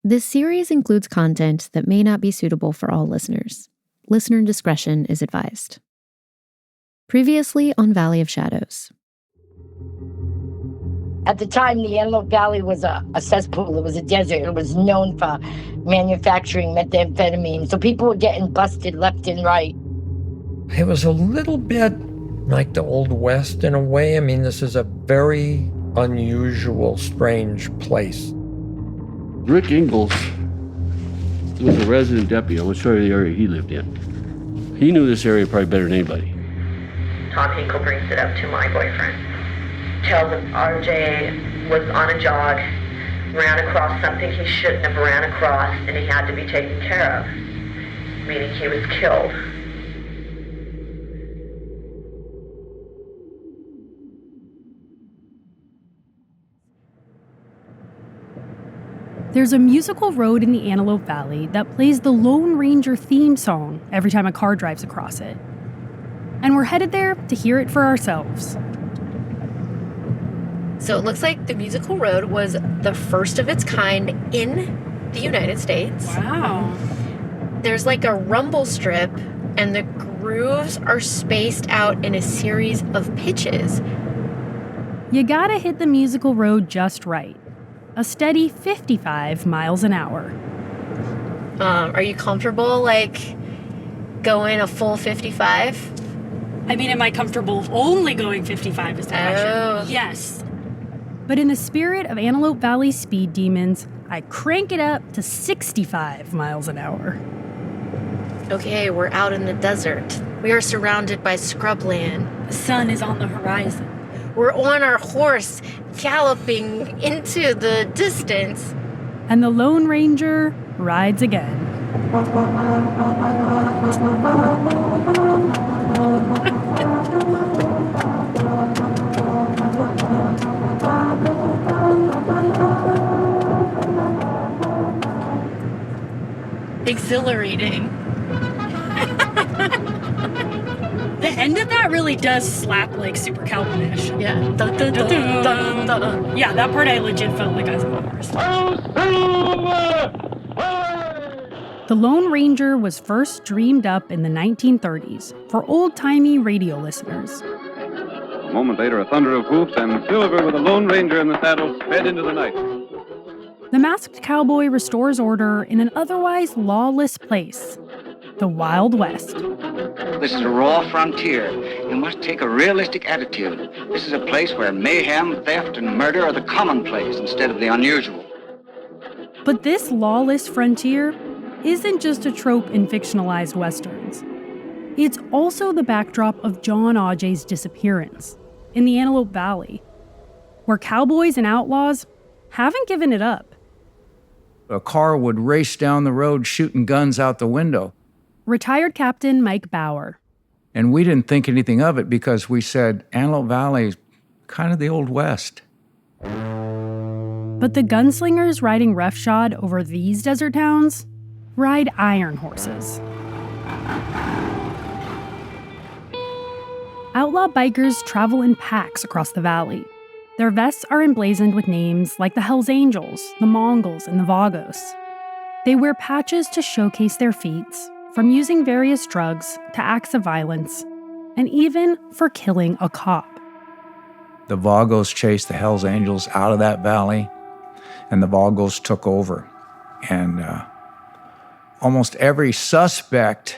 This series includes content that may not be suitable for all listeners. Listener discretion is advised. Previously on Valley of Shadows. At the time, the Antelope Valley was a cesspool. It was a desert. It was known for manufacturing methamphetamine. So people were getting busted left and right. It was a little bit like the Old West in a way. I mean, this is a very unusual, strange place. Rick Ingalls was a resident deputy. I will show you the area he lived in. He knew this area probably better than anybody. Tom Hinkle brings it up to my boyfriend. Tells him Aujay was on a jog, ran across something he shouldn't have ran across, and he had to be taken care of, meaning he was killed. There's a musical road in the Antelope Valley that plays the Lone Ranger theme song every time a car drives across it. And we're headed there to hear it for ourselves. So it looks like the musical road was the first of its kind in the United States. Wow. There's like a rumble strip, and the grooves are spaced out in a series of pitches. You gotta hit the musical road just right. A steady 55 miles an hour. Are you comfortable, like, going a full 55? I mean, am I comfortable only going 55 is the question. Yes. But in the spirit of Antelope Valley speed demons, I crank it up to 65 miles an hour. Okay, we're out in the desert. We are surrounded by scrubland. The sun is on the horizon. We're on our horse, galloping into the distance. And the Lone Ranger rides again. Exhilarating. The end of that really does slap like super Calvin-ish. Yeah. Dun, dun, dun, dun, dun, dun. Yeah, that part I legit felt like I was on a horse. The Lone Ranger was first dreamed up in the 1930s for old-timey radio listeners. A moment later, a thunder of hoofs, and Silver, with a Lone Ranger in the saddle, sped into the night. The masked cowboy restores order in an otherwise lawless place, the Wild West. This is a raw frontier. You must take a realistic attitude. This is a place where mayhem, theft, and murder are the commonplace instead of the unusual. But this lawless frontier isn't just a trope in fictionalized westerns. It's also the backdrop of Jon Aujay's disappearance in the Antelope Valley, where cowboys and outlaws haven't given it up. A car would race down the road shooting guns out the window. Retired Captain Mike Bauer. And we didn't think anything of it because we said Antelope Valley is kind of the Old West. But the gunslingers riding roughshod over these desert towns ride iron horses. Outlaw bikers travel in packs across the valley. Their vests are emblazoned with names like the Hells Angels, the Mongols, and the Vagos. They wear patches to showcase their feats, from using various drugs to acts of violence, and even for killing a cop. The Vagos chased the Hells Angels out of that valley, and the Vagos took over. And almost every suspect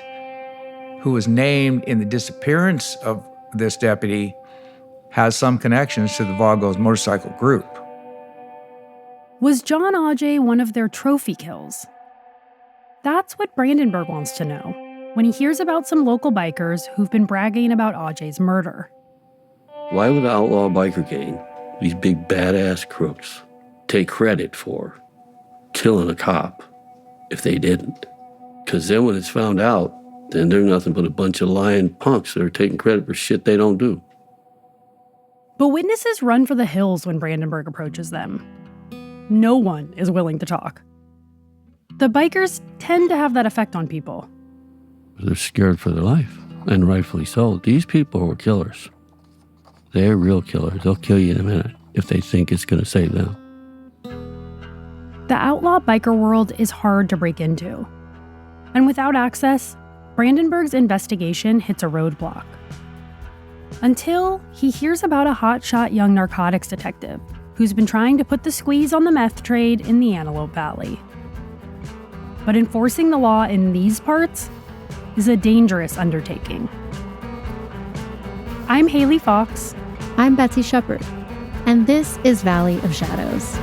who was named in the disappearance of this deputy has some connections to the Vagos motorcycle group. Was Jon Aujay one of their trophy kills? That's what Brandenburg wants to know when he hears about some local bikers who've been bragging about Aujay's murder. Why would an outlaw biker gang, these big badass crooks, take credit for killing a cop if they didn't? Because then when it's found out, then they're nothing but a bunch of lying punks that are taking credit for shit they don't do. But witnesses run for the hills when Brandenburg approaches them. No one is willing to talk. The bikers tend to have that effect on people. They're scared for their life, and rightfully so. These people were killers. They're real killers. They'll kill you in a minute if they think it's going to save them. The outlaw biker world is hard to break into. And without access, Brandenburg's investigation hits a roadblock. Until he hears about a hotshot young narcotics detective who's been trying to put the squeeze on the meth trade in the Antelope Valley. But enforcing the law in these parts is a dangerous undertaking. I'm Haley Fox. I'm Betsy Shepard, and this is Valley of Shadows.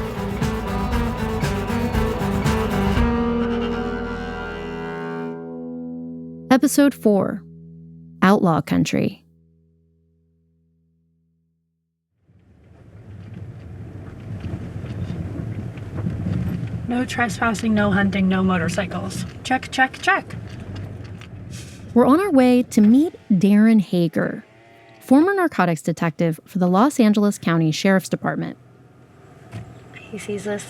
Episode 4, Outlaw Country. No trespassing, no hunting, no motorcycles. Check, check, check. We're on our way to meet Darren Hager, former narcotics detective for the Los Angeles County Sheriff's Department. He sees us.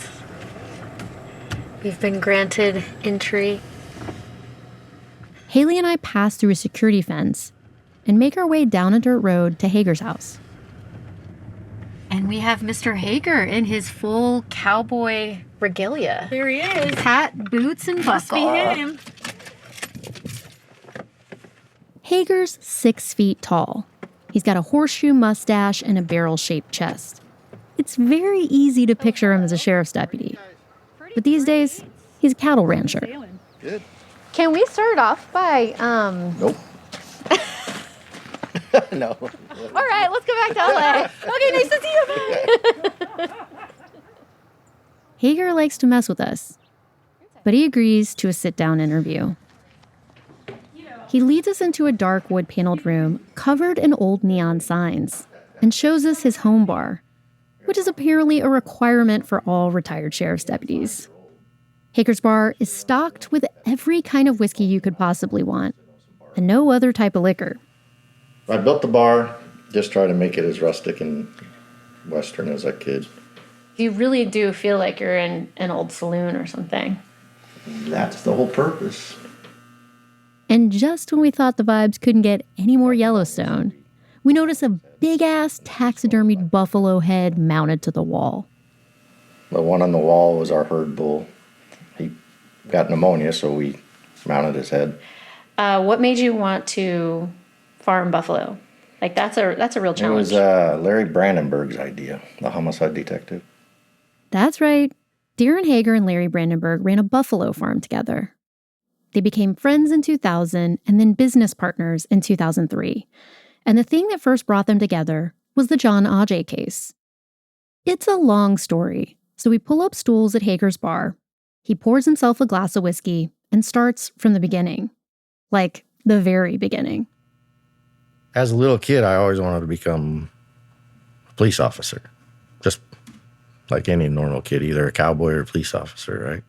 We've been granted entry. Haley and I pass through a security fence and make our way down a dirt road to Hager's house. And we have Mr. Hager in his full cowboy regalia. There he is. Hat, boots, and buckle. Must be him. Hager's 6 feet tall. He's got a horseshoe mustache and a barrel-shaped chest. It's very easy to picture him as a sheriff's deputy. But these days, he's a cattle rancher. Good. Can we start off by, Nope. No. All right, let's go back to LA. Okay, nice to see you. Hager likes to mess with us, but he agrees to a sit-down interview. He leads us into a dark wood-paneled room covered in old neon signs and shows us his home bar, which is apparently a requirement for all retired sheriff's deputies. Hager's bar is stocked with every kind of whiskey you could possibly want, and no other type of liquor. I built the bar, just try to make it as rustic and Western as I could. You really do feel like you're in an old saloon or something. That's the whole purpose. And just when we thought the vibes couldn't get any more Yellowstone, we notice a big-ass taxidermied buffalo head mounted to the wall. The one on the wall was our herd bull. He got pneumonia, so we mounted his head. What made you want to farm buffalo? Like, that's a real challenge. It was Larry Brandenburg's idea, the homicide detective. That's right. Darren Hager and Larry Brandenburg ran a buffalo farm together. They became friends in 2000 and then business partners in 2003. And the thing that first brought them together was the Jon Aujay case. It's a long story, so we pull up stools at Hager's bar. He pours himself a glass of whiskey and starts from the beginning. Like, the very beginning. As a little kid, I always wanted to become a police officer. Just like any normal kid, either a cowboy or a police officer, right?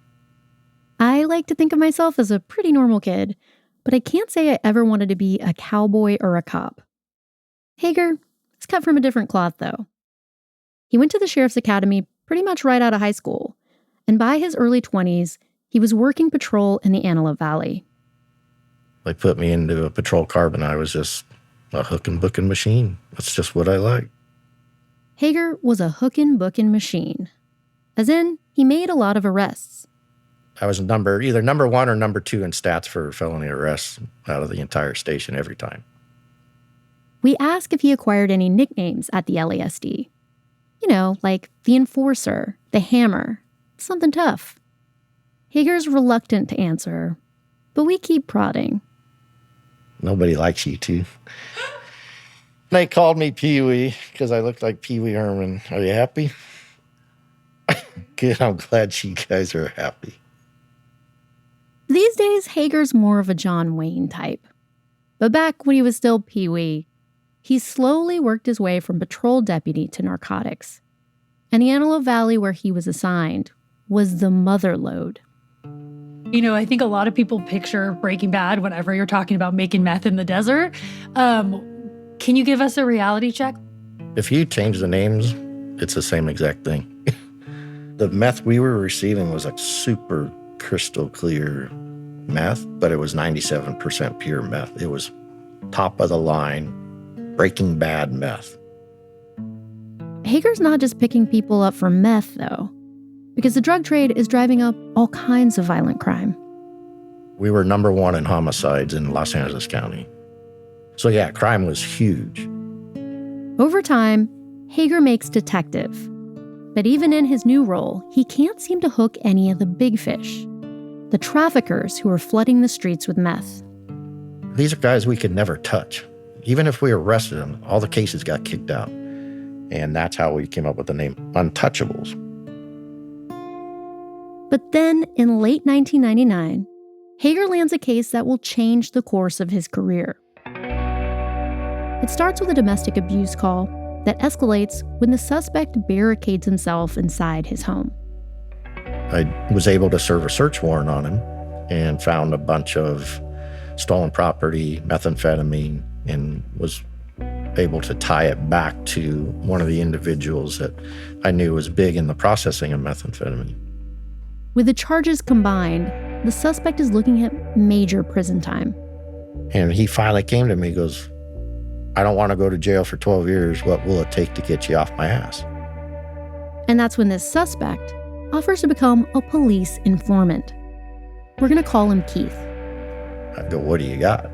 I like to think of myself as a pretty normal kid, but I can't say I ever wanted to be a cowboy or a cop. Hager is cut from a different cloth, though. He went to the Sheriff's Academy pretty much right out of high school, and by his early 20s, he was working patrol in the Antelope Valley. They put me into a patrol car, and I was just a hookin' bookin' machine. That's just what I like. Hager was a hookin' bookin' machine. As in, he made a lot of arrests. I was either number 1 or number 2 in stats for felony arrests out of the entire station every time. We ask if he acquired any nicknames at the LASD. You know, like the Enforcer, the Hammer, something tough. Hager's reluctant to answer, but we keep prodding. Nobody likes you, too. They called me Pee-wee because I looked like Pee-wee Herman. Are you happy? Good, I'm glad you guys are happy. These days, Hager's more of a John Wayne type. But back when he was still Pee-wee, he slowly worked his way from patrol deputy to narcotics. And the Antelope Valley where he was assigned was the mother lode. You know, I think a lot of people picture Breaking Bad whenever you're talking about making meth in the desert. Can you give us a reality check? If you change the names, it's the same exact thing. The meth we were receiving was like super crystal clear meth, but it was 97% pure meth. It was top of the line, Breaking Bad meth. Hager's not just picking people up for meth, though. because the drug trade is driving up all kinds of violent crime. We were number one in homicides in Los Angeles County. So yeah, crime was huge. Over time, Hager makes detective. But even in his new role, he can't seem to hook any of the big fish. The traffickers who are flooding the streets with meth. These are guys we could never touch. Even if we arrested them, all the cases got kicked out. And that's how we came up with the name Untouchables. But then, in late 1999, Hager lands a case that will change the course of his career. It starts with a domestic abuse call that escalates when the suspect barricades himself inside his home. I was able to serve a search warrant on him and found a bunch of stolen property, methamphetamine, and was able to tie it back to one of the individuals that I knew was big in the processing of methamphetamine. With the charges combined, the suspect is looking at major prison time. And he finally came to me, goes, I don't want to go to jail for 12 years. What will it take to get you off my ass? And that's when this suspect offers to become a police informant. We're going to call him Keith. I go, what do you got?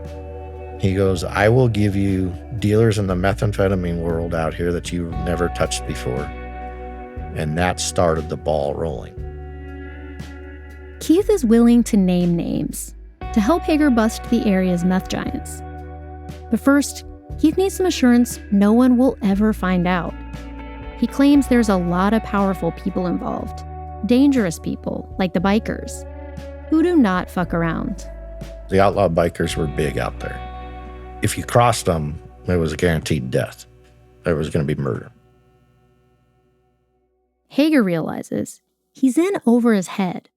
He goes, I will give you dealers in the methamphetamine world out here that you've never touched before. And that started the ball rolling. Keith is willing to name names to help Hager bust the area's meth giants. But first, Keith needs some assurance no one will ever find out. He claims there's a lot of powerful people involved, dangerous people like the bikers, who do not fuck around. The outlaw bikers were big out there. If you crossed them, it was a guaranteed death. There was going to be murder. Hager realizes he's in over his head,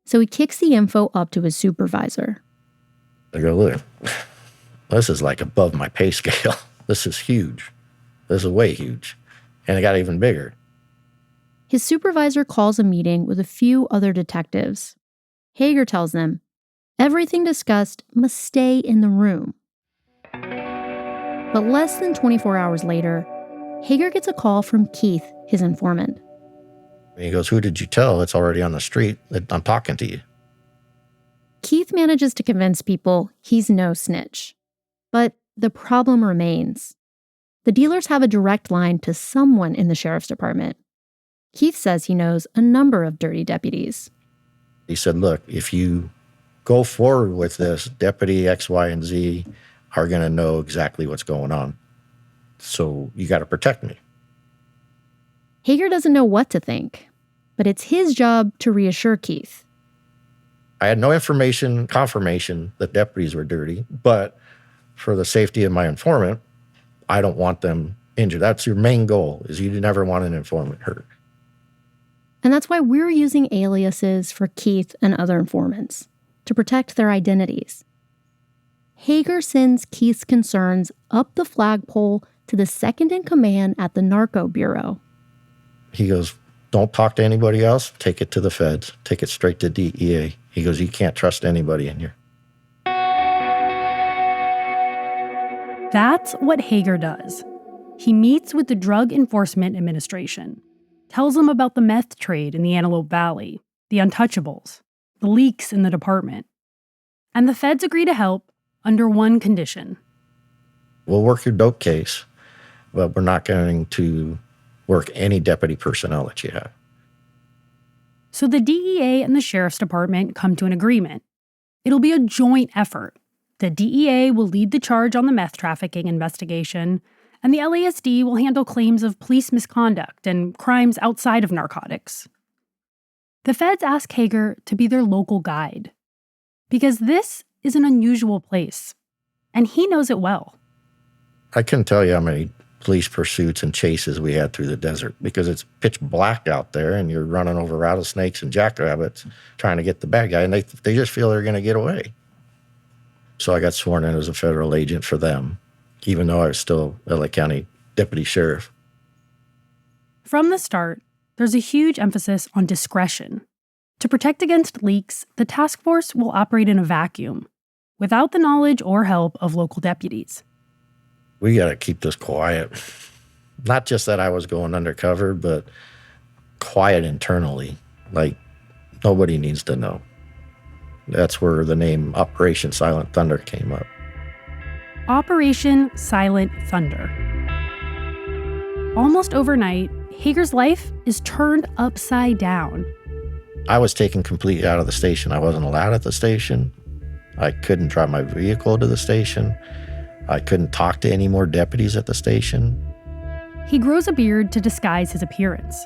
so he kicks the info up to his supervisor. I go, look, this is like above my pay scale. This is huge. This is way huge. And it got even bigger. His supervisor calls a meeting with a few other detectives. Hager tells them everything discussed must stay in the room. But less than 24 hours later, Hager gets a call from Keith, his informant. He goes, who did you tell? It's already on the street that I'm talking to you. Keith manages to convince people he's no snitch. But the problem remains. The dealers have a direct line to someone in the sheriff's department. Keith says he knows a number of dirty deputies. He said, look, if you go forward with this, Deputy X, Y, and Z are going to know exactly what's going on. So you got to protect me. Hager doesn't know what to think, but it's his job to reassure Keith. I had no confirmation that deputies were dirty, but for the safety of my informant, I don't want them injured. That's your main goal, is you never want an informant hurt. And that's why we're using aliases for Keith and other informants, to protect their identities. Hager sends Keith's concerns up the flagpole to the second in command at the Narco Bureau. He goes, don't talk to anybody else. Take it to the feds. Take it straight to DEA. He goes, you can't trust anybody in here. That's what Hager does. He meets with the Drug Enforcement Administration, tells them about the meth trade in the Antelope Valley, the Untouchables, the leaks in the department. And the feds agree to help under one condition. We'll work your dope case, but we're not going to work any deputy personnel that you have. So the DEA and the Sheriff's Department come to an agreement. It'll be a joint effort. The DEA will lead the charge on the meth trafficking investigation, and the LASD will handle claims of police misconduct and crimes outside of narcotics. The feds ask Hager to be their local guide, because this is an unusual place, and he knows it well. I couldn't tell you how many police pursuits and chases we had through the desert, because it's pitch black out there and you're running over rattlesnakes and jackrabbits trying to get the bad guy, and they just feel they're going to get away. So I got sworn in as a federal agent for them, even though I was still LA County deputy sheriff. From the start, there's a huge emphasis on discretion. To protect against leaks, the task force will operate in a vacuum, without the knowledge or help of local deputies. We got to keep this quiet. Not just that I was going undercover, but quiet internally. Like, nobody needs to know. That's where the name Operation Silent Thunder came up. Operation Silent Thunder. Almost overnight, Hager's life is turned upside down. I was taken completely out of the station. I wasn't allowed at the station. I couldn't drive my vehicle to the station. I couldn't talk to any more deputies at the station. He grows a beard to disguise his appearance.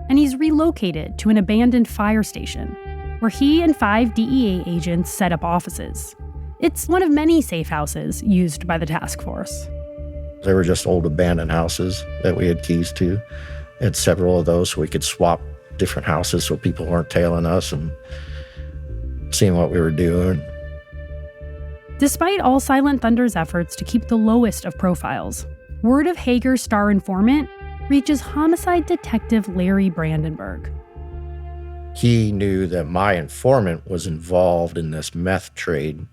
And he's relocated to an abandoned fire station, where he and 5 DEA agents set up offices. It's one of many safe houses used by the task force. They were just old abandoned houses that we had keys to. Had several of those so we could swap different houses so people weren't tailing us and seeing what we were doing. Despite all Silent Thunder's efforts to keep the lowest of profiles, word of Hager's star informant reaches homicide detective Larry Brandenburg. He knew that my informant was involved in this meth trade,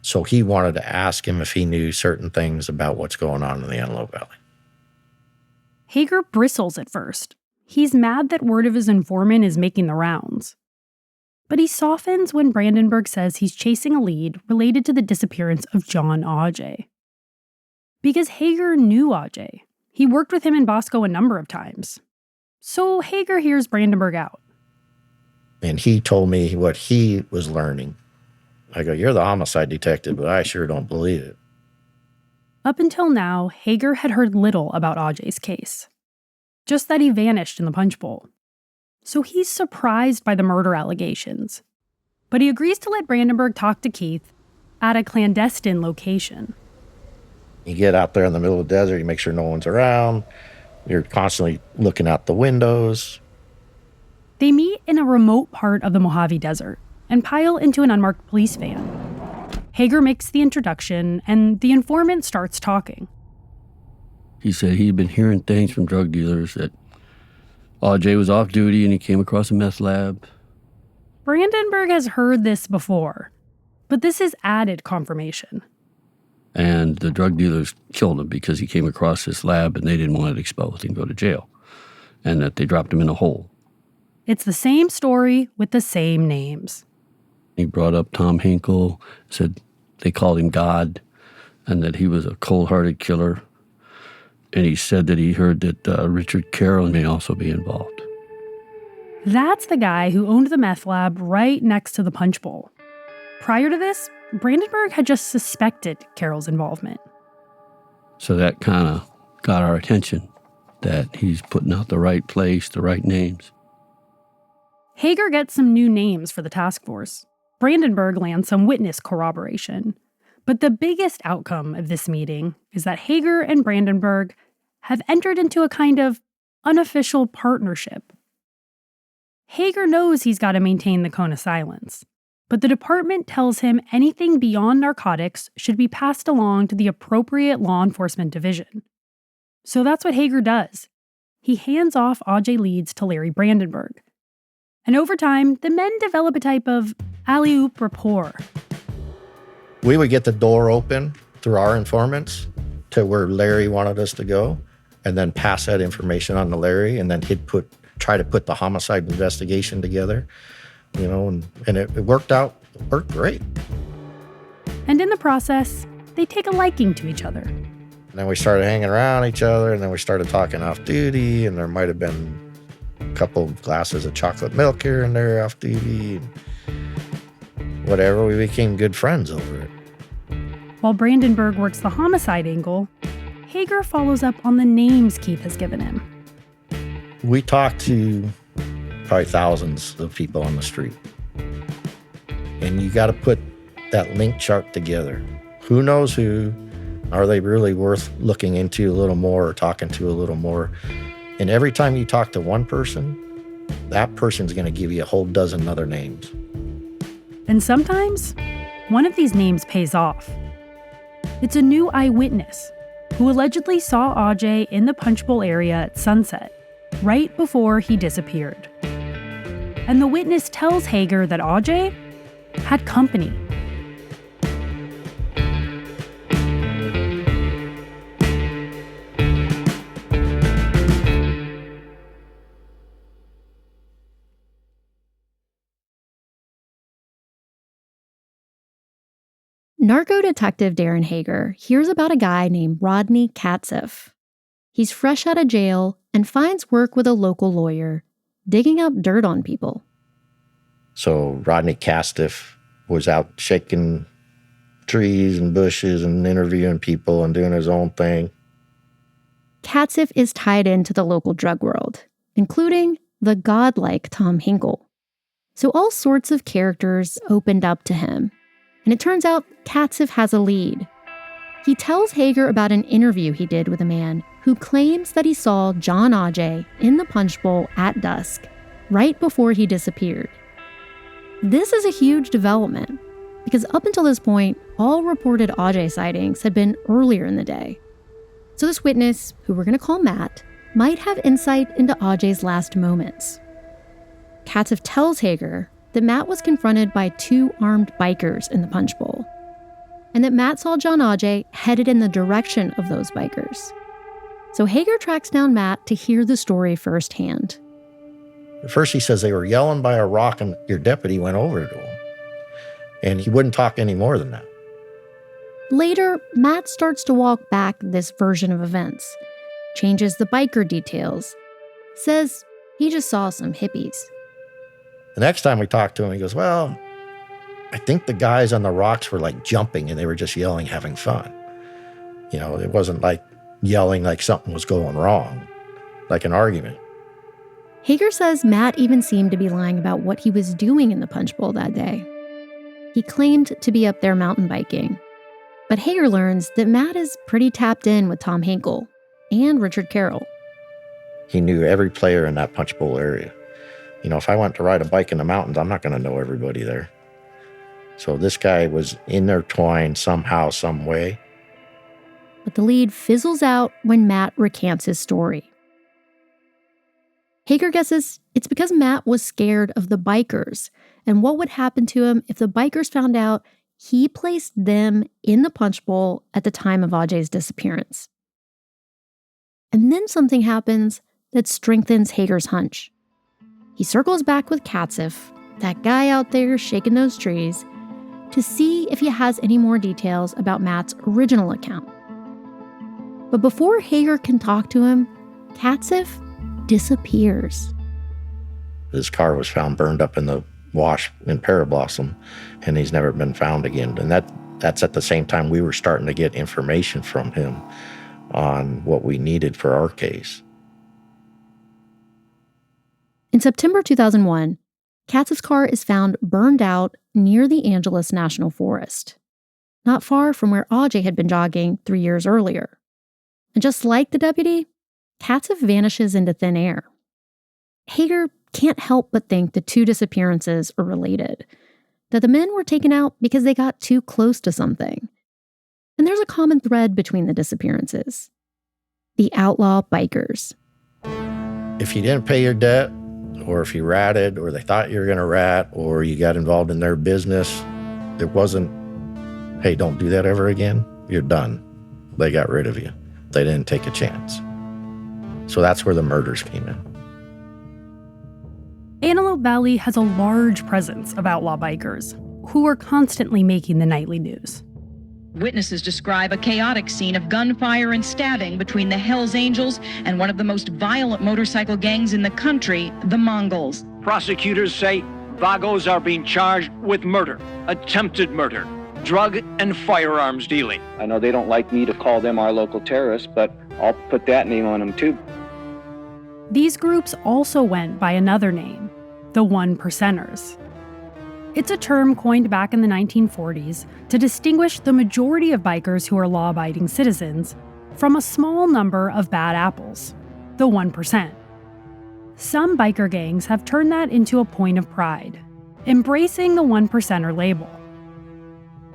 so he wanted to ask him if he knew certain things about what's going on in the Outlaw Valley. Hager bristles at first. He's mad that word of his informant is making the rounds. But he softens when Brandenburg says he's chasing a lead related to the disappearance of Jon Aujay. Because Hager knew Aujay. He worked with him in Bosco a number of times. So Hager hears Brandenburg out. And he told me what he was learning. I go, "You're the homicide detective, but I sure don't believe it." Up until now, Hager had heard little about Aujay's case. Just that he vanished in the Punchbowl. So he's surprised by the murder allegations. But he agrees to let Brandenburg talk to Keith at a clandestine location. You get out there in the middle of the desert, you make sure no one's around. You're constantly looking out the windows. They meet in a remote part of the Mojave Desert and pile into an unmarked police van. Hager makes the introduction, and the informant starts talking. He said he'd been hearing things from drug dealers that Aujay was off duty and he came across a meth lab. Brandenburg has heard this before, but this is added confirmation. And the drug dealers killed him because he came across this lab and they didn't want it exposed and go to jail. And that they dropped him in a hole. It's the same story with the same names. He brought up Tom Hinkle, said they called him God, and that he was a cold-hearted killer. And he said that he heard that Richard Carroll may also be involved. That's the guy who owned the meth lab right next to the Punchbowl. Prior to this, Brandenburg had just suspected Carroll's involvement. So that kind of got our attention, that he's putting out the right place, the right names. Hager gets some new names for the task force. Brandenburg lands some witness corroboration. But the biggest outcome of this meeting is that Hager and Brandenburg have entered into a kind of unofficial partnership. Hager knows he's got to maintain the cone of silence, but the department tells him anything beyond narcotics should be passed along to the appropriate law enforcement division. So that's what Hager does. He hands off Aujay leads to Larry Brandenburg. And over time, the men develop a type of alley-oop rapport. We would get the door open through our informants to where Larry wanted us to go, and then pass that information on to Larry, and then he'd try to put the homicide investigation together, and it worked great. And in the process, they take a liking to each other. And then we started hanging around each other, and then we started talking off duty, and there might have been a couple of glasses of chocolate milk here and there off duty. And whatever, we became good friends over it. While Brandenburg works the homicide angle, Hager follows up on the names Keith has given him. We talked to probably thousands of people on the street. And you got to put that link chart together. Who knows who? Are they really worth looking into a little more or talking to a little more? And every time you talk to one person, that person's going to give you a whole dozen other names. And sometimes, one of these names pays off. It's a new eyewitness who allegedly saw Aujay in the Punchbowl area at sunset, right before he disappeared. And the witness tells Hager that Aujay had company. Narco detective Darren Hager hears about a guy named Rodney Katzeff. He's fresh out of jail and finds work with a local lawyer, digging up dirt on people. So Rodney Katzeff was out shaking trees and bushes and interviewing people and doing his own thing. Katzeff is tied into the local drug world, including the godlike Tom Hinkle. So all sorts of characters opened up to him. And it turns out Katzeff has a lead. He tells Hager about an interview he did with a man who claims that he saw Jon Aujay in the Punchbowl at dusk, right before he disappeared. This is a huge development, because up until this point, all reported Aujay sightings had been earlier in the day. So this witness, who we're going to call Matt, might have insight into Aujay's last moments. Katzeff tells Hager that Matt was confronted by 2 armed bikers in the Punchbowl, and that Matt saw Jon Aujay headed in the direction of those bikers. So Hager tracks down Matt to hear the story firsthand. At first he says they were yelling by a rock and your deputy went over to him. And he wouldn't talk any more than that. Later, Matt starts to walk back this version of events, changes the biker details, says he just saw some hippies. The next time we talked to him, he goes, well, I think the guys on the rocks were like jumping and they were just yelling, having fun. You know, it wasn't like yelling like something was going wrong, like an argument. Hager says Matt even seemed to be lying about what he was doing in the Punchbowl that day. He claimed to be up there mountain biking. But Hager learns that Matt is pretty tapped in with Tom Hinkle and Richard Carroll. He knew every player in that Punchbowl area. You know, if I went to ride a bike in the mountains, I'm not going to know everybody there. So this guy was intertwined somehow, some way. But the lead fizzles out when Matt recants his story. Hager guesses it's because Matt was scared of the bikers and what would happen to him if the bikers found out he placed them in the Punchbowl at the time of Aujay's disappearance. And then something happens that strengthens Hager's hunch. He circles back with Katzeff, that guy out there shaking those trees, to see if he has any more details about Matt's original account. But before Hager can talk to him, Katzeff disappears. His car was found burned up in the wash in Parablossom, and he's never been found again. And that's at the same time we were starting to get information from him on what we needed for our case. In September 2001, Katzeff's car is found burned out near the Angeles National Forest, not far from where Aujay had been jogging 3 years earlier. And just like the deputy, Katzeff vanishes into thin air. Hager can't help but think the 2 disappearances are related, that the men were taken out because they got too close to something. And there's a common thread between the disappearances: the outlaw bikers. If you didn't pay your debt, or if you ratted, or they thought you were going to rat, or you got involved in their business, it wasn't, hey, don't do that ever again. You're done. They got rid of you. They didn't take a chance. So that's where the murders came in. Antelope Valley has a large presence of outlaw bikers who are constantly making the nightly news. Witnesses describe a chaotic scene of gunfire and stabbing between the Hells Angels and one of the most violent motorcycle gangs in the country, the Mongols. Prosecutors say Vagos are being charged with murder, attempted murder, drug and firearms dealing. I know they don't like me to call them our local terrorists, but I'll put that name on them too. These groups also went by another name, the One Percenters. It's a term coined back in the 1940s to distinguish the majority of bikers who are law-abiding citizens from a small number of bad apples, the 1%. Some biker gangs have turned that into a point of pride, embracing the 1%er label.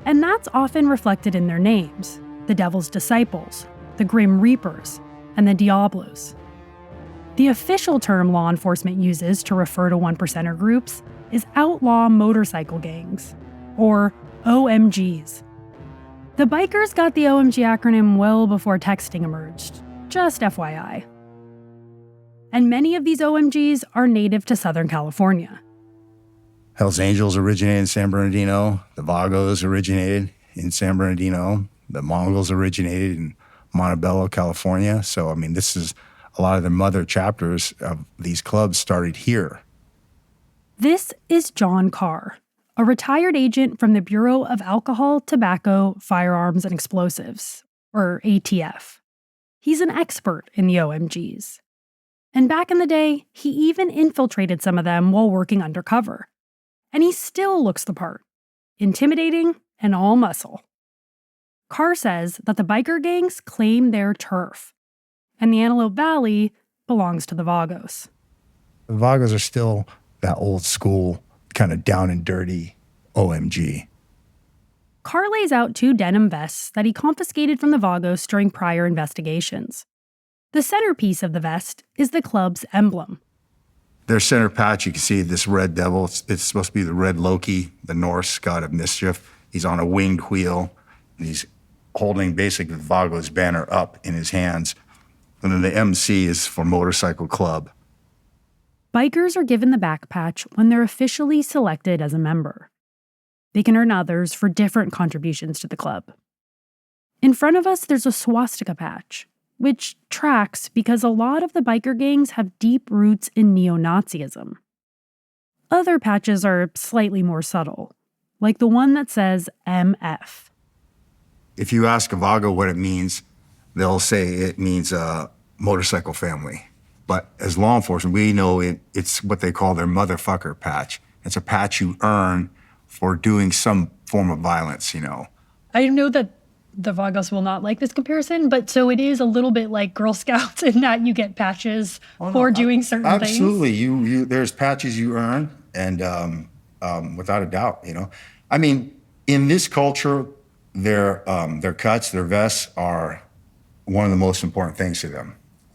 And that's often reflected in their names: the Devil's Disciples, the Grim Reapers, and the Diablos. The official term law enforcement uses to refer to 1%er groups is outlaw motorcycle gangs, or OMGs. The bikers got the OMG acronym well before texting emerged, just FYI. And many of these OMGs are native to Southern California. Hells Angels originated in San Bernardino. The Vagos originated in San Bernardino. The Mongols originated in Montebello, California. So, I mean, this is a lot of the mother chapters of these clubs started here. This is John Carr, a retired agent from the Bureau of Alcohol, Tobacco, Firearms, and Explosives, or ATF. He's an expert in the OMGs. And back in the day, he even infiltrated some of them while working undercover. And he still looks the part, intimidating and all muscle. Carr says that the biker gangs claim their turf, and the Antelope Valley belongs to the Vagos. The Vagos are still that old school, kind of down and dirty OMG. Carr lays out 2 denim vests that he confiscated from the Vagos during prior investigations. The centerpiece of the vest is the club's emblem. Their center patch, you can see this red devil. It's supposed to be the red Loki, the Norse god of mischief. He's on a winged wheel, and he's holding basically the Vagos banner up in his hands. And then the MC is for Motorcycle Club. Bikers are given the back patch when they're officially selected as a member. They can earn others for different contributions to the club. In front of us, there's a swastika patch, which tracks because a lot of the biker gangs have deep roots in neo-Nazism. Other patches are slightly more subtle, like the one that says MF. If you ask a Vago what it means, they'll say it means motorcycle family. But as law enforcement, we know it's what they call their motherfucker patch. It's a patch you earn for doing some form of violence, you know. I know that the Vagos will not like this comparison, but so it is a little bit like Girl Scouts in that you get patches for doing certain things. Absolutely. You there's patches you earn, and without a doubt, you know. I mean, in this culture, their cuts, their vests are one of the most important things to them.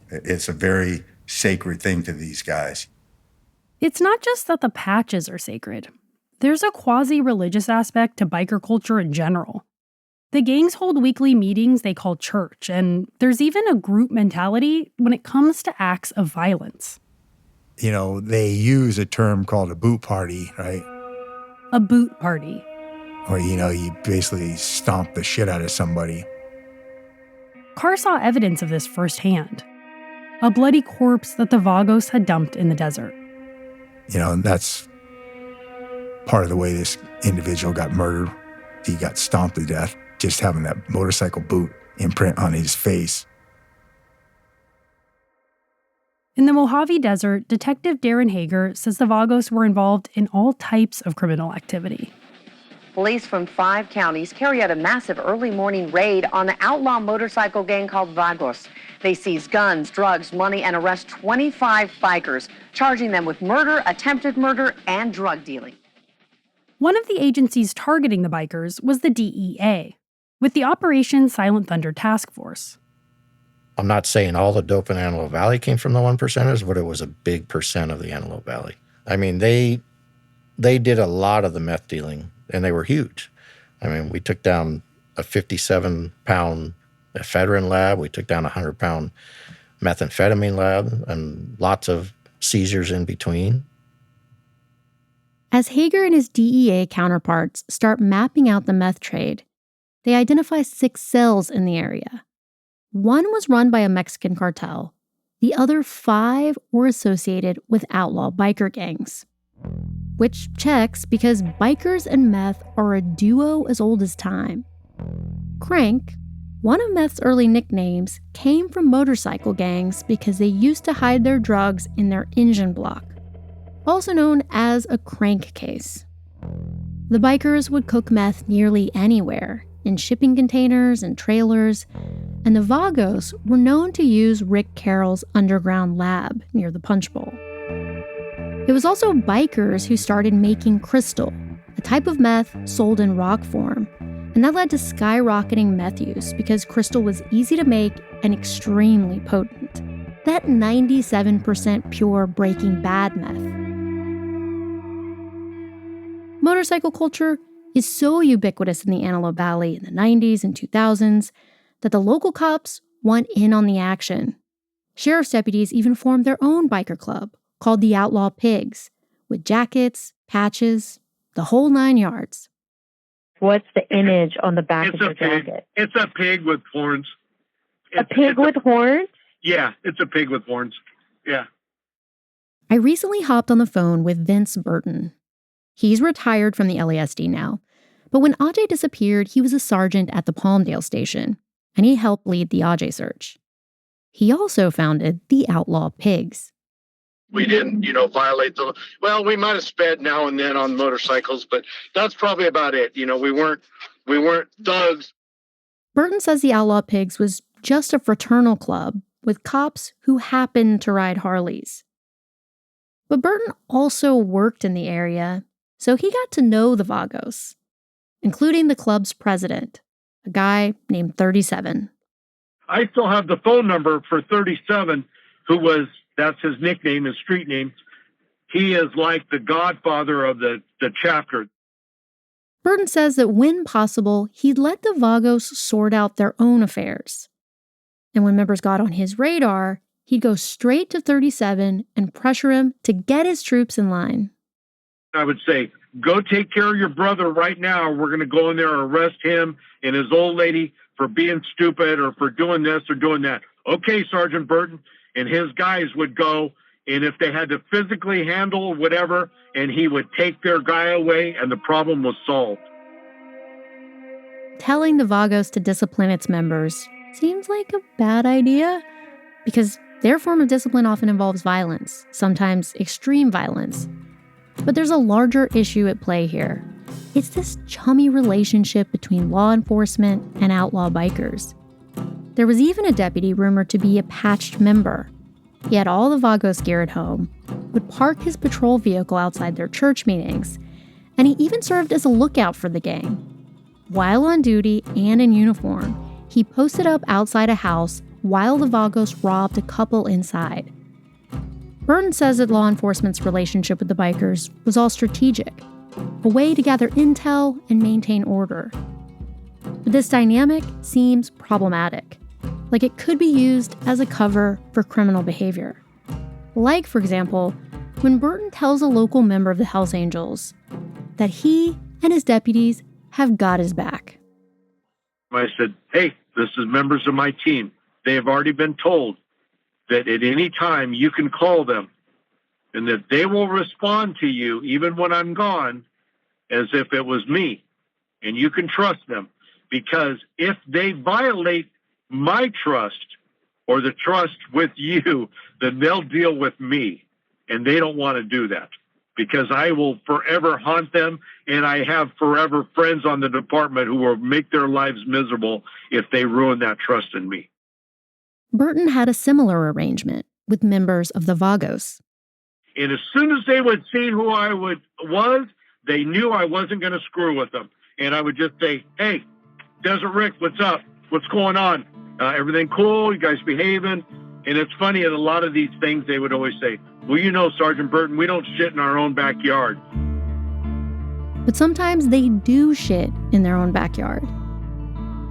It's a very sacred thing to these guys. It's not just that the patches are sacred. There's a quasi-religious aspect to biker culture in general. The gangs hold weekly meetings they call church, and there's even a group mentality when it comes to acts of violence. You know, they use a term called a boot party, right? A boot party. Or, you know, you basically stomp the shit out of somebody. Carr saw evidence of this firsthand. A bloody corpse that the Vagos had dumped in the desert. You know, and that's part of the way this individual got murdered. He got stomped to death, just having that motorcycle boot imprint on his face. In the Mojave Desert, Detective Darren Hager says the Vagos were involved in all types of criminal activity. Police from 5 counties carry out a massive early morning raid on the outlaw motorcycle gang called Vagos. They seize guns, drugs, money, and arrest 25 bikers, charging them with murder, attempted murder, and drug dealing. One of the agencies targeting the bikers was the DEA, with the Operation Silent Thunder Task Force. I'm not saying all the dope in Antelope Valley came from the 1%ers, but it was a big percent of the Antelope Valley. I mean, they did a lot of the meth dealing, and they were huge. I mean, we took down a 57-pound ephedrine lab. We took down a 100-pound methamphetamine lab, and lots of seizures in between. As Hager and his DEA counterparts start mapping out the meth trade, they identify 6 cells in the area. One was run by a Mexican cartel. The other 5 were associated with outlaw biker gangs. Which checks because bikers and meth are a duo as old as time. Crank, one of meth's early nicknames, came from motorcycle gangs because they used to hide their drugs in their engine block, also known as a crankcase. The bikers would cook meth nearly anywhere, in shipping containers and trailers, and the Vagos were known to use Rick Carroll's underground lab near the Punchbowl. It was also bikers who started making crystal, a type of meth sold in rock form, and that led to skyrocketing meth use because crystal was easy to make and extremely potent. That 97% pure Breaking Bad meth. Motorcycle culture is so ubiquitous in the Antelope Valley in the 90s and 2000s that the local cops want in on the action. Sheriff's deputies even formed their own biker club called the Outlaw Pigs, with jackets, patches, the whole 9 yards. What's the image on the back It's of your a pig. jacket? It's a pig with horns. A pig with horns? Yeah, it's a pig with horns. Yeah. I recently hopped on the phone with Vince Burton. He's retired from the LASD now, but when Aujay disappeared, he was a sergeant at the Palmdale station, and he helped lead the Aujay search. He also founded the Outlaw Pigs. We didn't, violate the... Well, we might have sped now and then on motorcycles, but that's probably about it. We weren't thugs. Burton says the Outlaw Pigs was just a fraternal club with cops who happened to ride Harleys. But Burton also worked in the area, so he got to know the Vagos, including the club's president, a guy named 37. I still have the phone number for 37, that's his nickname, his street name. He is like the godfather of the chapter. Burton says that when possible, he'd let the Vagos sort out their own affairs. And when members got on his radar, he'd go straight to 37 and pressure him to get his troops in line. I would say, go take care of your brother right now. We're going to go in there and arrest him and his old lady for being stupid or for doing this or doing that. Okay, Sergeant Burton. And his guys would go, and if they had to physically handle whatever, and he would take their guy away, and the problem was solved. Telling the Vagos to discipline its members seems like a bad idea, because their form of discipline often involves violence, sometimes extreme violence. But there's a larger issue at play here. It's this chummy relationship between law enforcement and outlaw bikers. There was even a deputy rumored to be a patched member. He had all the Vagos gear at home, would park his patrol vehicle outside their church meetings, and he even served as a lookout for the gang. While on duty and in uniform, he posted up outside a house while the Vagos robbed a couple inside. Burton says that law enforcement's relationship with the bikers was all strategic, a way to gather intel and maintain order. But this dynamic seems problematic, like it could be used as a cover for criminal behavior. Like, for example, when Burton tells a local member of the Hells Angels that he and his deputies have got his back. I said, hey, this is members of my team. They have already been told that at any time you can call them and that they will respond to you even when I'm gone as if it was me. And you can trust them, because if they violate my trust or the trust with you, then they'll deal with me. And they don't want to do that, because I will forever haunt them, and I have forever friends on the department who will make their lives miserable if they ruin that trust in me. Burton had a similar arrangement with members of the Vagos. And as soon as they would see who I was, they knew I wasn't going to screw with them. And I would just say, hey, Desert Rick, what's up? What's going on? Everything cool? You guys behaving? And it's funny, at a lot of these things, they would always say, well, Sergeant Burton, we don't shit in our own backyard. But sometimes they do shit in their own backyard.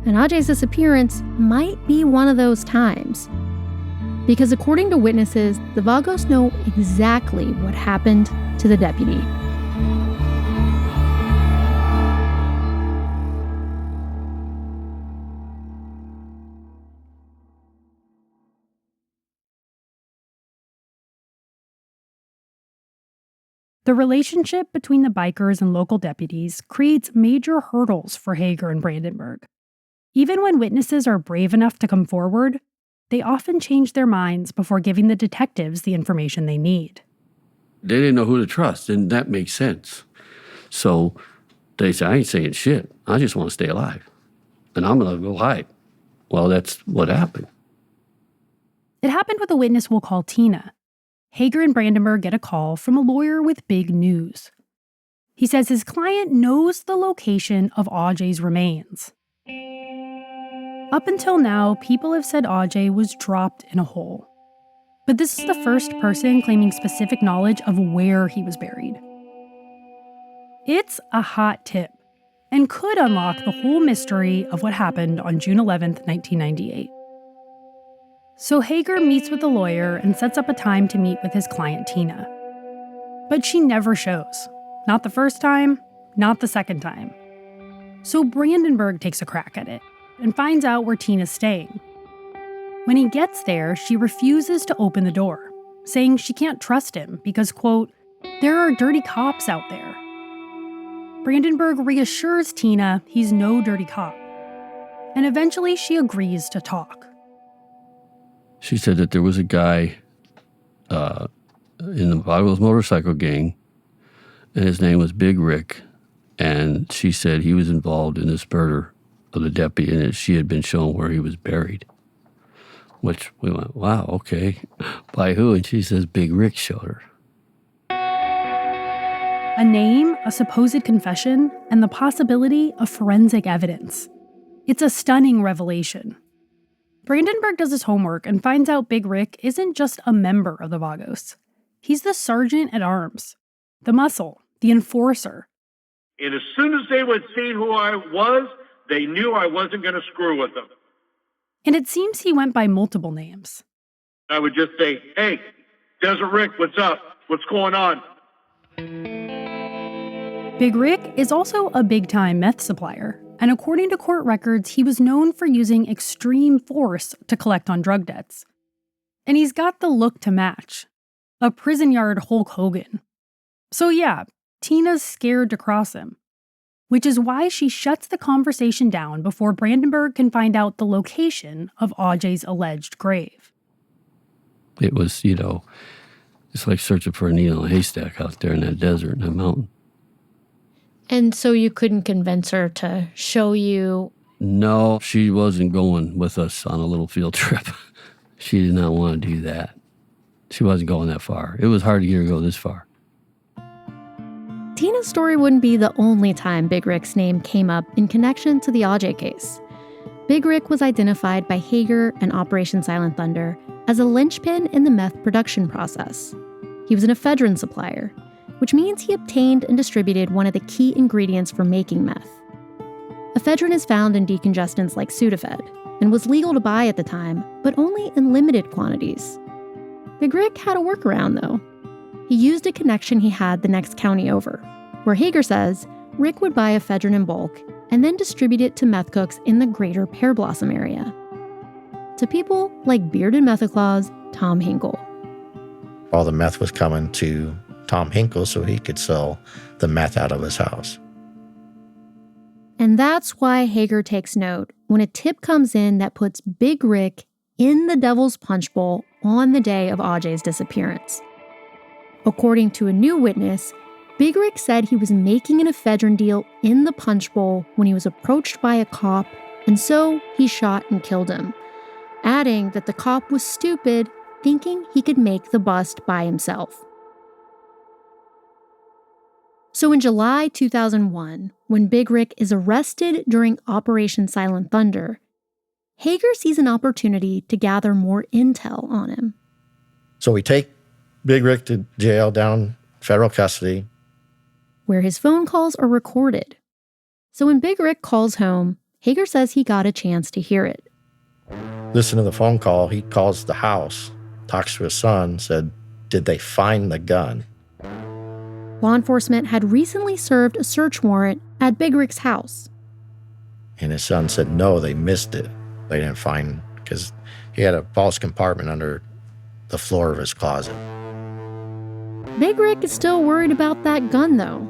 And Aujay's disappearance might be one of those times. Because according to witnesses, the Vagos know exactly what happened to the deputy. The relationship between the bikers and local deputies creates major hurdles for Hager and Brandenburg. Even when witnesses are brave enough to come forward, they often change their minds before giving the detectives the information they need. They didn't know who to trust, and that makes sense. So they say, I ain't saying shit. I just want to stay alive. And I'm going to go hide. Well, that's what happened. It happened with a witness we'll call Tina. Hager and Brandenburg get a call from a lawyer with big news. He says his client knows the location of Aujay's remains. Up until now, people have said Aujay was dropped in a hole. But this is the first person claiming specific knowledge of where he was buried. It's a hot tip and could unlock the whole mystery of what happened on June 11th, 1998. So Hager meets with the lawyer and sets up a time to meet with his client Tina. But she never shows. Not the first time, not the second time. So Brandenburg takes a crack at it and finds out where Tina's staying. When he gets there, she refuses to open the door, saying she can't trust him because, quote, there are dirty cops out there. Brandenburg reassures Tina he's no dirty cop. And eventually she agrees to talk. She said that there was a guy in the Vagos motorcycle gang, and his name was Big Rick, and she said he was involved in this murder of the deputy, and that she had been shown where he was buried. Which we went, wow, okay. By who? And she says Big Rick showed her. A name, a supposed confession, and the possibility of forensic evidence. It's a stunning revelation. Brandenburg does his homework and finds out Big Rick isn't just a member of the Vagos. He's the sergeant at arms, the muscle, the enforcer. And as soon as they would see who I was, they knew I wasn't going to screw with them. And it seems he went by multiple names. I would just say, hey, Desert Rick, what's up? What's going on? Big Rick is also a big-time meth supplier, and according to court records, he was known for using extreme force to collect on drug debts. And he's got the look to match. A prison yard Hulk Hogan. So yeah, Tina's scared to cross him. Which is why she shuts the conversation down before Brandenburg can find out the location of Aujay's alleged grave. It was, it's like searching for a needle in a haystack out there in that desert, in that mountain. And so you couldn't convince her to show you? No, she wasn't going with us on a little field trip. She did not want to do that. She wasn't going that far. It was hard to get her to go this far. Tina's story wouldn't be the only time Big Rick's name came up in connection to the Aujay case. Big Rick was identified by Hager and Operation Silent Thunder as a linchpin in the meth production process. He was an ephedrine supplier, which means he obtained and distributed one of the key ingredients for making meth. Ephedrine is found in decongestants like Sudafed and was legal to buy at the time, but only in limited quantities. Big Rick had a workaround, though. He used a connection he had the next county over, where Hager says Rick would buy ephedrine in bulk and then distribute it to meth cooks in the greater Pear Blossom area. To people like bearded methaclaws Tom Hinkle. All the meth was coming to Tom Hinkle so he could sell the meth out of his house. And that's why Hager takes note when a tip comes in that puts Big Rick in the Devil's Punchbowl on the day of Aujay's disappearance. According to a new witness, Big Rick said he was making an ephedrine deal in the Punchbowl when he was approached by a cop, and so he shot and killed him, adding that the cop was stupid, thinking he could make the bust by himself. So in July 2001, when Big Rick is arrested during Operation Silent Thunder, Hager sees an opportunity to gather more intel on him. So we take Big Rick to jail down federal custody, where his phone calls are recorded. So when Big Rick calls home, Hager says he got a chance to hear it. Listen to the phone call. He calls the house, talks to his son, said, did they find the gun? Law enforcement had recently served a search warrant at Big Rick's house. And his son said, no, they missed it. They didn't find, because he had a false compartment under the floor of his closet. Big Rick is still worried about that gun, though.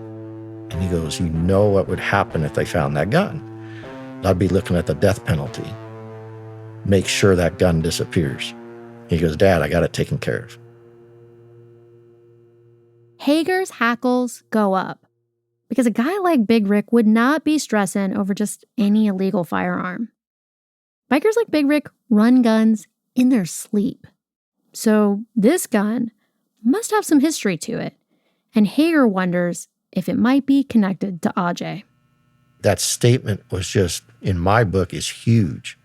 And he goes, you know what would happen if they found that gun? I'd be looking at the death penalty. Make sure that gun disappears. He goes, Dad, I got it taken care of. Hager's hackles go up because a guy like Big Rick would not be stressing over just any illegal firearm. Bikers like Big Rick run guns in their sleep. So this gun must have some history to it, and Hager wonders if it might be connected to Aujay. That statement was just, in my book, is huge.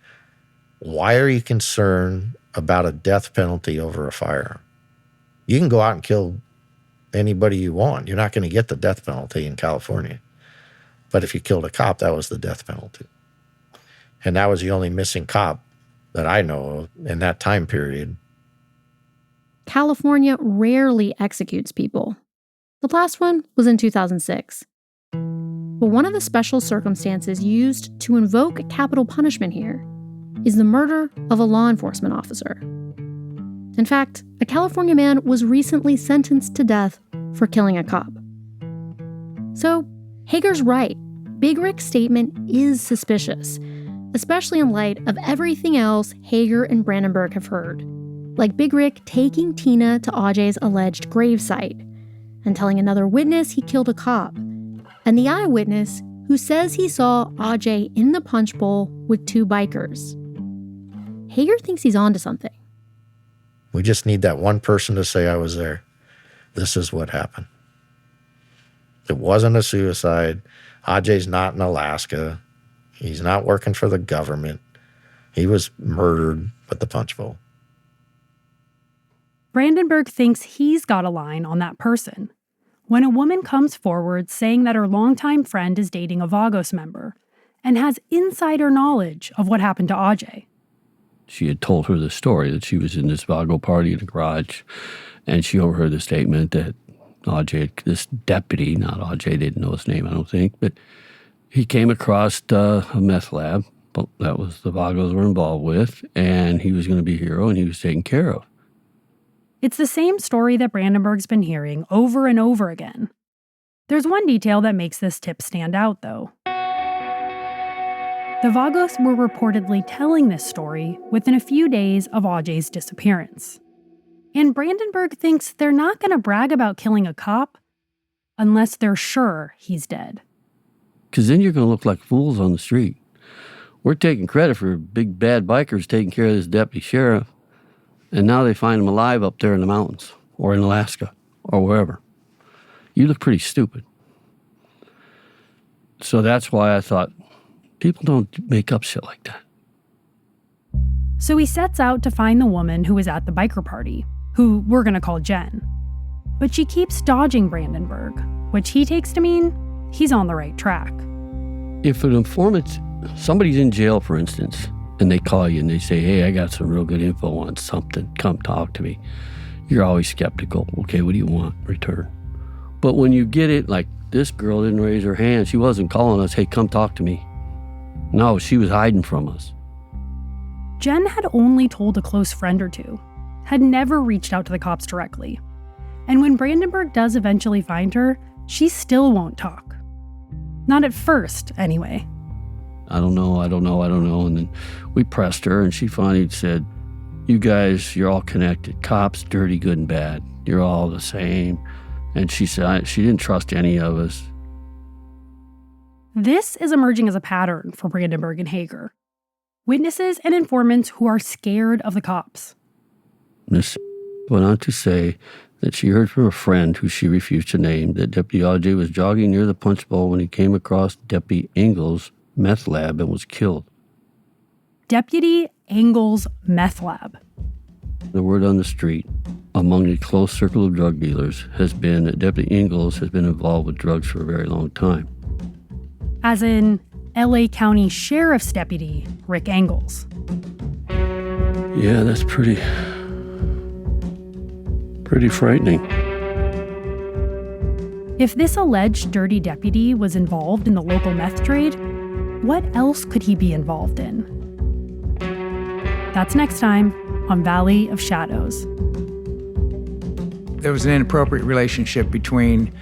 Why are you concerned about a death penalty over a firearm? You can go out and kill anybody you want. You're not going to get the death penalty in California. But if you killed a cop, that was the death penalty. And that was the only missing cop that I know of in that time period. California rarely executes people. The last one was in 2006. But one of the special circumstances used to invoke capital punishment here is the murder of a law enforcement officer. In fact, a California man was recently sentenced to death for killing a cop. So, Hager's right. Big Rick's statement is suspicious, especially in light of everything else Hager and Brandenburg have heard, like Big Rick taking Tina to Aujay's alleged gravesite and telling another witness he killed a cop, and the eyewitness who says he saw Aujay in the Punchbowl with 2 bikers. Hager thinks he's onto something. We just need that one person to say I was there. This is what happened. It wasn't a suicide. Aujay's not in Alaska. He's not working for the government. He was murdered with the Punchbowl. Brandenburg thinks he's got a line on that person when a woman comes forward saying that her longtime friend is dating a Vagos member and has insider knowledge of what happened to Aujay. She had told her the story that she was in this Vago party in the garage, and she overheard the statement that Aujay, this deputy, not Aujay, didn't know his name, I don't think, but he came across a meth lab that was the Vagos were involved with, and he was going to be a hero, and he was taken care of. It's the same story that Brandenburg's been hearing over and over again. There's one detail that makes this tip stand out, though. The Vagos were reportedly telling this story within a few days of Aujay's disappearance. And Brandenburg thinks they're not going to brag about killing a cop unless they're sure he's dead. Because then you're going to look like fools on the street. We're taking credit for big bad bikers taking care of this deputy sheriff, and now they find him alive up there in the mountains or in Alaska or wherever. You look pretty stupid. So that's why I thought, people don't make up shit like that. So he sets out to find the woman who was at the biker party, who we're going to call Jen. But she keeps dodging Brandenburg, which he takes to mean he's on the right track. If an informant, somebody's in jail, for instance, and they call you and they say, hey, I got some real good info on something, come talk to me. You're always skeptical. Okay, what do you want in return? But when you get it, like this girl didn't raise her hand. She wasn't calling us, hey, come talk to me. No, she was hiding from us. Jen had only told a close friend or two, had never reached out to the cops directly. And when Brandenburg does eventually find her, she still won't talk. Not at first, anyway. I don't know. And then we pressed her, and she finally said, you guys, you're all connected. Cops, dirty, good, and bad. You're all the same. And she said she didn't trust any of us. This is emerging as a pattern for Brandenburg and Hager. Witnesses and informants who are scared of the cops. Miss went on to say that she heard from a friend who she refused to name that Deputy Aujay was jogging near the Punchbowl when he came across Deputy Engel's meth lab and was killed. Deputy Engel's meth lab. The word on the street among the close circle of drug dealers has been that Deputy Engels has been involved with drugs for a very long time. As in LA County Sheriff's Deputy Rick Engels. Yeah, that's pretty frightening. If this alleged dirty deputy was involved in the local meth trade, what else could he be involved in? That's next time on Valley of Shadows. There was an inappropriate relationship between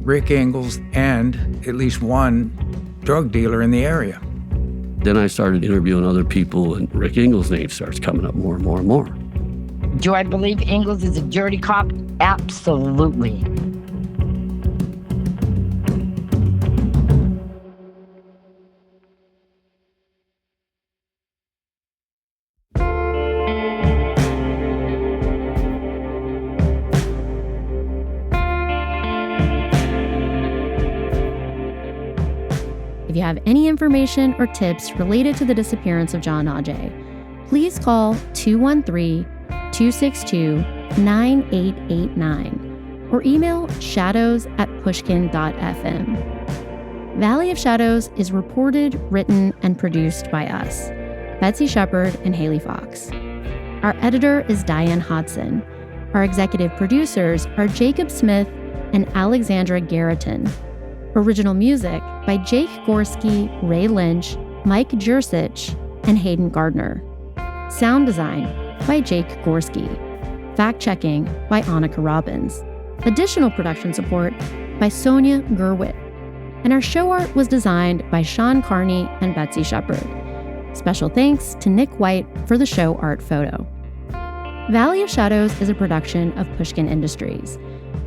Rick Engels and at least one drug dealer in the area. Then I started interviewing other people, and Rick Engels' name starts coming up more and more and more. Do I believe Engels is a dirty cop? Absolutely. If you have any information or tips related to the disappearance of Jon Aujay, please call 213-262-9889 or email shadows@pushkin.fm. Valley of Shadows is reported, written, and produced by us, Betsy Shepard and Haley Fox. Our editor is Diane Hodson. Our executive producers are Jacob Smith and Alexandra Garreton. Original music by Jake Gorski, Ray Lynch, Mike Jursich, and Hayden Gardner. Sound design by Jake Gorski. Fact-checking by Annika Robbins. Additional production support by Sonia Gerwit. And our show art was designed by Sean Carney and Betsy Shepard. Special thanks to Nick White for the show art photo. Valley of Shadows is a production of Pushkin Industries.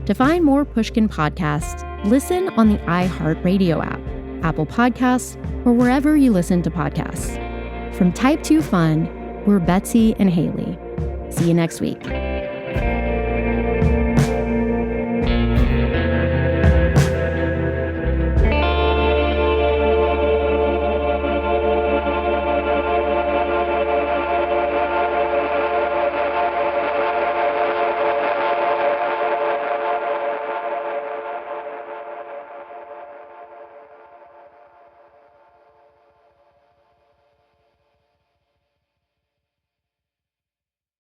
To find more Pushkin podcasts, listen on the iHeartRadio app, Apple Podcasts, or wherever you listen to podcasts. From Type 2 Fun, we're Betsy and Haley. See you next week.